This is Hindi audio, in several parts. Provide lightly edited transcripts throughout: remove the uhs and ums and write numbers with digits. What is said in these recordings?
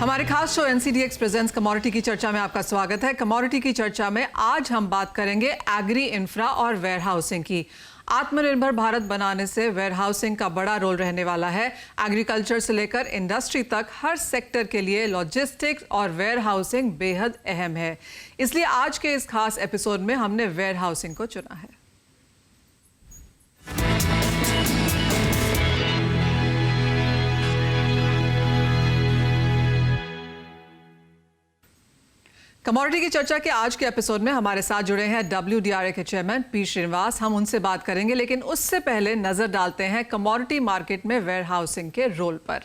हमारे खास शो एनसीडीएक्स प्रेजेंट्स कमोडिटी की चर्चा में आपका स्वागत है। कमोडिटी की चर्चा में आज हम बात करेंगे एग्री इंफ्रा और वेयर हाउसिंग की। आत्मनिर्भर भारत बनाने से वेयर हाउसिंग का बड़ा रोल रहने वाला है। एग्रीकल्चर से लेकर इंडस्ट्री तक हर सेक्टर के लिए लॉजिस्टिक्स और वेयर हाउसिंग बेहद अहम है। इसलिए आज के इस खास एपिसोड में हमने वेयर हाउसिंग को चुना है। कमोडिटी की चर्चा के आज के एपिसोड में हमारे साथ जुड़े हैं WDRA के चेयरमैन पी श्रीनिवास। हम उनसे बात करेंगे, लेकिन उससे पहले नजर डालते हैं कमोडिटी मार्केट में वेयर हाउसिंग के रोल पर।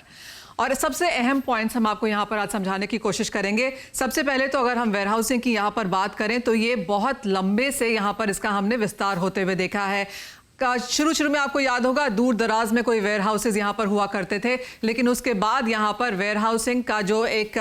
और सबसे अहम पॉइंट्स हम आपको यहाँ पर आज समझाने की कोशिश करेंगे। सबसे पहले तो अगर हम वेयर हाउसिंग की यहाँ पर बात करें तो ये बहुत लंबे से यहाँ पर इसका हमने विस्तार होते हुए देखा है। शुरू में आपको याद होगा दूर दराज में कोई वेयर हाउसेज यहाँ पर हुआ करते थे, लेकिन उसके बाद यहाँ पर वेयर हाउसिंग का जो एक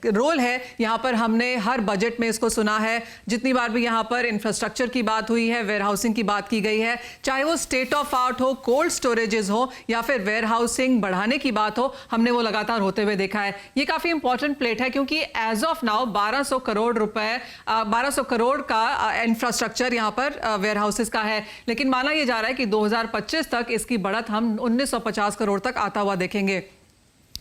रोल है यहाँ पर हमने हर बजट में इसको सुना है। जितनी बार भी यहाँ पर इंफ्रास्ट्रक्चर की बात हुई है, वेयर हाउसिंग की बात की गई है, चाहे वो स्टेट ऑफ आर्ट हो, कोल्ड स्टोरेजेस हो या फिर वेयर हाउसिंग बढ़ाने की बात हो, हमने वो लगातार होते हुए देखा है। ये काफ़ी इंपॉर्टेंट प्लेट है क्योंकि एज ऑफ नाउ 1200 करोड़ रुपए 1200 करोड़ का इंफ्रास्ट्रक्चर यहाँ पर वेयर हाउसेज का है, लेकिन माना यह जा रहा है कि 2025 तक इसकी बढ़त हम 1950 करोड़ तक आता हुआ देखेंगे।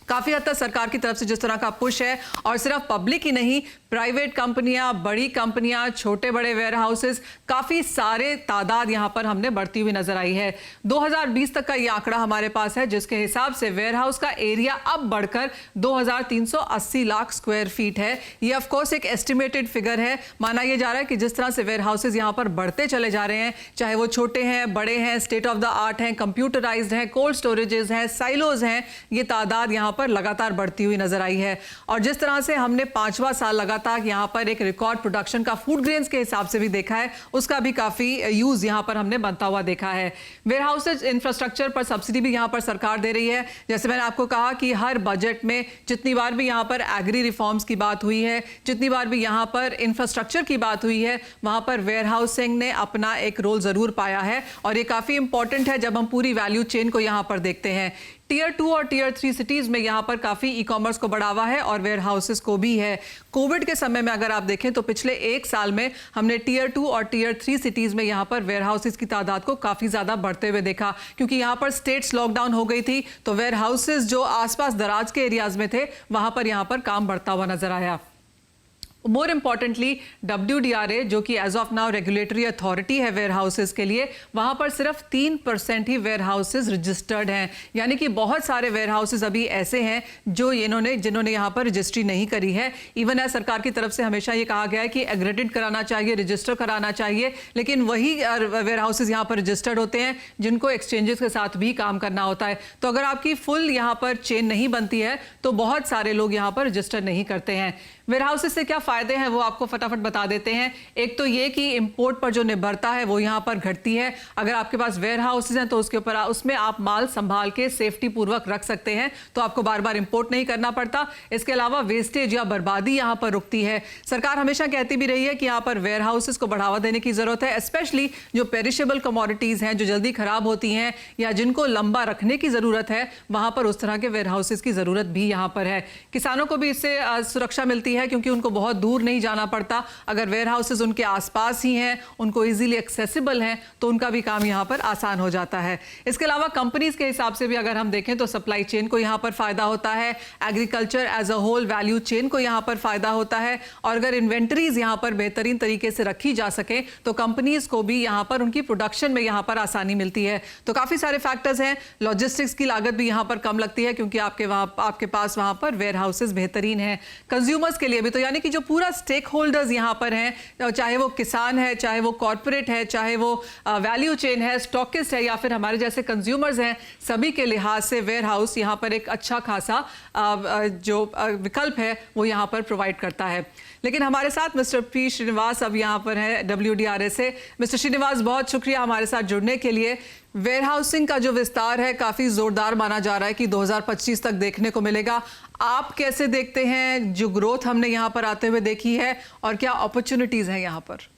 काफी हद तक सरकार की तरफ से जिस तरह का पुश है, और सिर्फ पब्लिक ही नहीं, प्राइवेट कंपनियां, बड़ी कंपनियां, छोटे बड़े वेयर हाउसेस, काफी सारे तादाद यहां पर हमने बढ़ती हुई नजर आई है। 2020 तक का ये आंकड़ा हमारे पास है, जिसके हिसाब से वेयर हाउस का एरिया अब बढ़कर 2380 लाख स्क्वायर फीट है। ये ऑफ कोर्स एक एस्टिमेटेड फिगर है। माना यह जा रहा है कि जिस तरह से वेयर हाउसेज यहां पर बढ़ते चले जा रहे हैं, चाहे वो छोटे हैं, बड़े हैं, स्टेट ऑफ द आर्ट हैं, कंप्यूटराइज्ड हैं, कोल्ड स्टोरेजेस हैं, साइलोज हैं, ये तादाद यहां पर लगातार बढ़ती हुई नजर आई है। और जिस तरह से हमने 5वां साल लगातार यहां पर एक रिकॉर्ड प्रोडक्शन का फूड ग्रेन्स के हिसाब से भी देखा है, उसका भी काफी यूज यहां पर हमने बनता हुआ देखा है। वेयर हाउसेज इंफ्रास्ट्रक्चर पर सब्सिडी भी यहां पर सरकार दे रही है। जैसे मैंने आपको कहा कि हर बजट में जितनी बार भी यहां पर एग्री रिफॉर्म्स की बात हुई है, जितनी बार भी यहां पर इंफ्रास्ट्रक्चर की बात हुई है, वहां पर वेयर हाउसिंग ने अपना एक रोल जरूर पाया है। और ये काफी इंपॉर्टेंट है जब हम पूरी वैल्यू चेन को यहां पर देखते हैं। टियर 2 और टियर 3 सिटीज में यहां पर काफी ई कॉमर्स को बढ़ावा है और वेयर हाउसेस को भी है। कोविड के समय में अगर आप देखें तो पिछले एक साल में हमने टियर 2 और टियर 3 सिटीज में यहां पर वेयर हाउसेस की तादाद को काफी ज्यादा बढ़ते हुए देखा, क्योंकि यहां पर स्टेट्स लॉकडाउन हो गई थी, तो वेयर हाउसेस जो आसपास दराज के एरियाज में थे वहां पर यहां पर काम बढ़ता हुआ नजर आया। मोर इम्पॉर्टेंटली WDRA जो कि as of now regulatory authority है वेयर हाउसेस के लिए, वहां पर सिर्फ 3% ही वेयर हाउसेस रजिस्टर्ड हैं। यानी कि बहुत सारे वेयर हाउसेस अभी ऐसे हैं जो जिन्होंने यहां पर रजिस्ट्री नहीं करी है। इवन है सरकार की तरफ से हमेशा ये कहा गया है कि एग्रेडेड कराना चाहिए, रजिस्टर कराना चाहिए, लेकिन वही वेयर हाउसेस यहां पर रजिस्टर्ड होते हैं जिनको एक्सचेंजेस के साथ भी काम करना होता है। तो अगर आपकी फुल यहां पर चेन नहीं बनती है तो बहुत सारे लोग यहां पर रजिस्टर नहीं करते हैं। वेयर हाउसेस से क्या फायदे हैं वो आपको फटाफट बता देते हैं। एक तो ये कि इंपोर्ट पर जो निर्भरता है वो यहाँ पर घटती है। अगर आपके पास वेयर हाउसेज हैं तो उसमें आप माल संभाल के सेफ्टी पूर्वक रख सकते हैं, तो आपको बार बार इंपोर्ट नहीं करना पड़ता। इसके अलावा वेस्टेज या बर्बादी यहाँ पर रुकती है। सरकार हमेशा कहती भी रही है कि यहाँ पर वेयर हाउसेज को बढ़ावा देने की जरूरत है, स्पेशली जो पेरिशेबल कमोडिटीज हैं, जो जल्दी खराब होती हैं या जिनको लंबा रखने की जरूरत है, वहां पर उस तरह के वेयर हाउसेज की जरूरत भी यहाँ पर है। किसानों को भी इससे सुरक्षा मिलती है क्योंकि उनको बहुत दूर नहीं जाना पड़ता। अगर वेयर हाउसेस उनके आसपास ही हैं, उनको इजीली एक्सेसिबल हैं, तो उनका भी काम यहां पर आसान हो जाता है। इसके अलावा कंपनीज के हिसाब से भी अगर हम देखें तो सप्लाई चेन को यहां पर फायदा होता है, agriculture as a whole value chain को यहां पर फायदा होता है। और अगर इन्वेंटरीज यहां पर बेहतरीन तरीके से रखी जा सके तो कंपनीज को भी यहां पर उनकी प्रोडक्शन में यहां पर आसानी मिलती है। तो काफी सारे फैक्टर्स हैं। लॉजिस्टिक्स की लागत भी यहां पर कम लगती है क्योंकि आपके पास वहां पर वेयर हाउसेज बेहतरीन है। कंज्यूमर्स के लिए भी, तो यानी कि जो पूरा स्टेक होल्डर्स यहां पर हैं, चाहे वो किसान है, चाहे वो कॉर्पोरेट है, चाहे वो वैल्यू चेन है, स्टॉकिस्ट है या फिर हमारे जैसे कंज्यूमर्स हैं, सभी के लिहाज से वेयर हाउस यहां पर एक अच्छा खासा जो विकल्प है वो यहां पर प्रोवाइड करता है। लेकिन हमारे साथ मिस्टर पी श्रीनिवास अब यहां पर है WDRA से। मिस्टर श्रीनिवास, बहुत शुक्रिया हमारे साथ जुड़ने के लिए। वेयर हाउसिंग का जो विस्तार है काफी जोरदार माना जा रहा है कि 2025 तक देखने को मिलेगा। आप कैसे देखते हैं जो ग्रोथ हमने यहां पर आते हुए देखी है, और क्या अपॉर्चुनिटीज हैं यहां पर?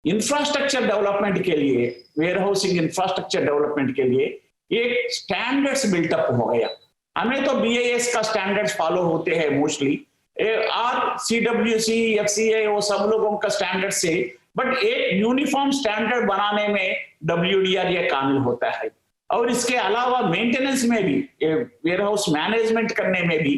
इंफ्रास्ट्रक्चर डेवलपमेंट के लिए, वेयर हाउसिंग इंफ्रास्ट्रक्चर डेवलपमेंट के लिए एक स्टैंडर्ड्स बिल्टअप हो गया। हमें तो BIS का स्टैंडर्ड्स फॉलो होते हैं मोस्टली, और CWC, FCA वो सब लोगों का स्टैंडर्ड से, बट एक यूनिफॉर्म स्टैंडर्ड बनाने में WDR ये कामिल होता है। और इसके अलावा मेंटेनेंस में भी, वेयरहाउस मैनेजमेंट करने में भी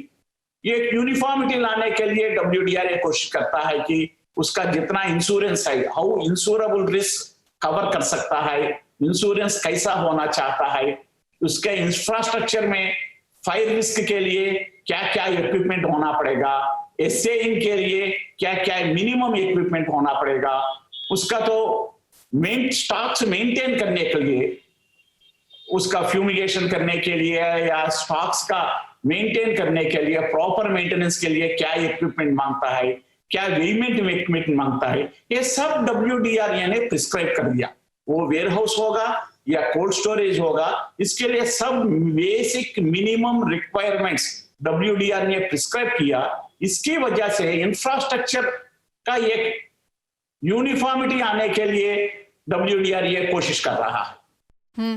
ये यूनिफॉर्मिटी लाने के लिए WDR ये कोशिश करता है कि उसका जितना इंश्योरेंस है, हाउ इंश्योरेबल रिस्क कवर कर सकता है, इंश्योरेंस कैसा होना चाहता है, उसके इंफ्रास्ट्रक्चर में फायर रिस्क के लिए क्या क्या इक्विपमेंट होना पड़ेगा, SAing के लिए क्या क्या मिनिमम इक्विपमेंट होना पड़ेगा, उसका तो स्टॉक्स मेंटेन करने के लिए, उसका फ्यूमिगेशन करने के लिए या स्टॉक्स का मेंटेन करने के लिए, प्रॉपर मेंटेनेंस के लिए क्या इक्विपमेंट मांगता है, क्या वेमेंट इक्विपमेंट मांगता है, ये सब WDR ने प्रिस्क्राइब कर दिया। वो वेयरहाउस होगा या कोल्ड स्टोरेज होगा, इसके लिए सब बेसिक मिनिमम रिक्वायरमेंट्स WDR ने प्रिस्क्राइब किया। इसकी वजह से इंफ्रास्ट्रक्चर का एक यूनिफॉर्मिटी आने के लिए WDR ये कोशिश कर रहा है।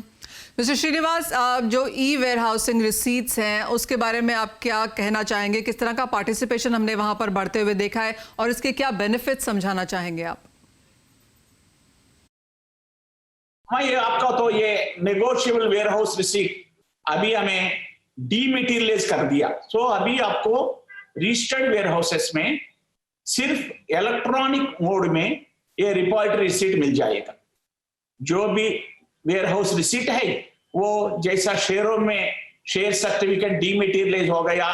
मिस्टर श्रीनिवास, जो वेयर हाउसिंग रिसीट्स हैं उसके बारे में आप क्या कहना चाहेंगे? किस तरह का पार्टिसिपेशन हमने वहां पर बढ़ते हुए देखा है और इसके क्या बेनिफिट समझाना चाहेंगे आप? हाँ, ये आपका तो ये नेगोशिएबल वेयर हाउस रिसीट अभी हमें डीमेटीरियलाइज कर दिया। सो अभी आपको रजिस्टर्ड वेयर हाउसेस में सिर्फ इलेक्ट्रॉनिक मोड में ये रिपॉजिटरी रिसीट मिल जाएगा। जो भी वेयर हाउस रिसीट है वो जैसा शेयरों में शेयर सर्टिफिकेट डीमेटीरियलाइज हो गया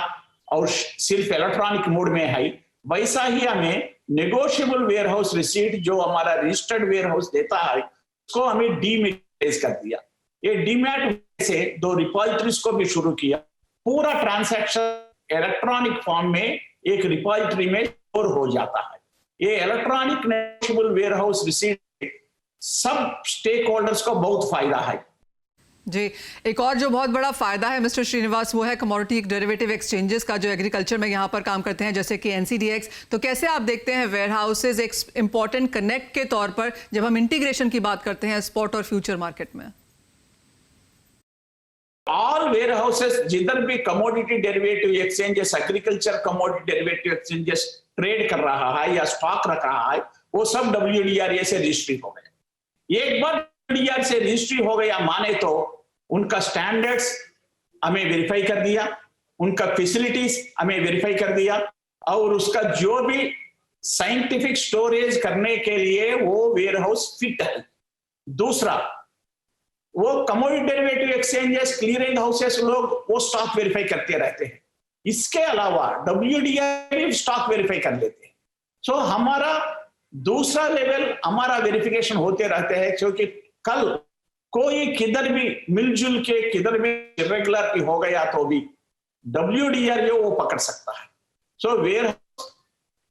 और सिर्फ इलेक्ट्रॉनिक मोड में है, वैसा ही हमें नेगोशिएबल वेयर हाउस रिसीट जो हमारा रजिस्टर्ड वेयर हाउस देता है उसको हमें डीमेटीरियलाइज कर दिया। ये डीमैट से 2 रिपॉजिटरीज को भी शुरू किया। पूरा ट्रांसैक्शन इलेक्ट्रॉनिक फॉर्म में एक रिपॉजिटरी में स्टोर हो जाता है। ये electronic negotiable warehouse receipt सब स्टेक होल्डर्स को बहुत फायदा है। जी, एक और जो बहुत बड़ा फायदा है मिस्टर श्रीनिवास वो है कमोडिटी डेरिवेटिव एक्सचेंजेस का, जो एग्रीकल्चर में यहाँ पर काम करते हैं, जैसे कि NCDX। तो कैसे आप देखते हैं वेयर हाउसेज एक इंपॉर्टेंट कनेक्ट के तौर पर जब हम इंटीग्रेशन की बात करते हैं स्पॉट और फ्यूचर मार्केट में? ऑल वेयर हाउसेस जिधर भी commodity derivative exchanges, agriculture commodity derivative exchanges trade कर रहा है या स्टॉक रख रहा है, वो सब WDR से रजिस्ट्री हो गए। एक बार WDR से रजिस्ट्री हो गया माने तो उनका स्टैंडर्ड्स हमें वेरीफाई कर दिया, उनका फैसिलिटीज हमें वेरीफाई कर दिया, और उसका जो भी साइंटिफिक स्टोरेज करने के लिए वो वेयर हाउस फिट है। दूसरा, वो commodity derivative exchanges, clearing houses लोग वो स्टॉक वेरीफाई करते रहते हैं। इसके अलावा WDR स्टॉक वेरीफाई कर लेते हैं। सो हमारा दूसरा लेवल हमारा वेरिफिकेशन होते रहते हैं, क्योंकि कल कोई किधर भी मिलजुल के किधर भी इरेगुलरिटी हो गया तो भी WDR वो पकड़ सकता है। So warehouse,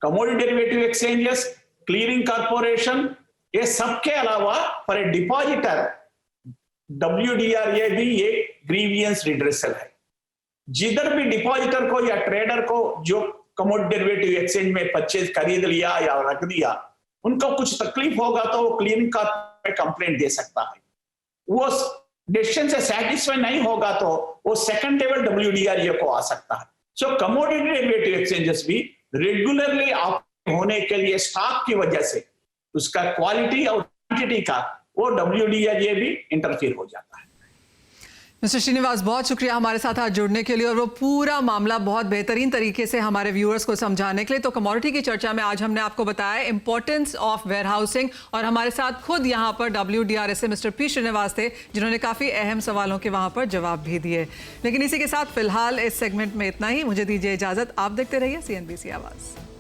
commodity derivative exchanges, clearing corporation, ये सबके अलावा फॉर ए डिपॉजिटर WDR भी एक ग्रीवियंस रिड्रेसल है। जिधर भी डिपॉजिटर को या ट्रेडर को जो कमोडिटी डेरिवेटिव एक्सचेंज में परचेज खरीद लिया या रख दिया, उनको कुछ तकलीफ होगा तो वो क्लियरिंग कॉर्पोरेशन में कंप्लेंट दे सकता है। वो डिसीजन से सैटिस्फाई नहीं होगा तो वो सेकंड लेवल WDR को आ सकता है। सो कमोडिटी डेरिवेटिव एक्सचेंजेस भी रेगुलरली ऑपरेट होने के लिए स्टॉक की वजह से उसका क्वालिटी और क्वांटिटी का वो WDR भी इंटरफियर हो जाता है। मिस्टर श्रीनिवास, बहुत शुक्रिया हमारे साथ आज जुड़ने के लिए और वो पूरा मामला बहुत बेहतरीन तरीके से हमारे व्यूअर्स को समझाने के लिए। तो कमोडिटी की चर्चा में आज हमने आपको बताया इंपॉर्टेंस ऑफ वेयर हाउसिंग, और हमारे साथ खुद यहाँ पर WDR से मिस्टर P श्रीनिवास थे, जिन्होंने काफ़ी अहम सवालों के वहाँ पर जवाब भी दिए। लेकिन इसी के साथ फिलहाल इस सेगमेंट में इतना ही। मुझे दीजिए इजाज़त। आप देखते रहिए CNBC आवाज़।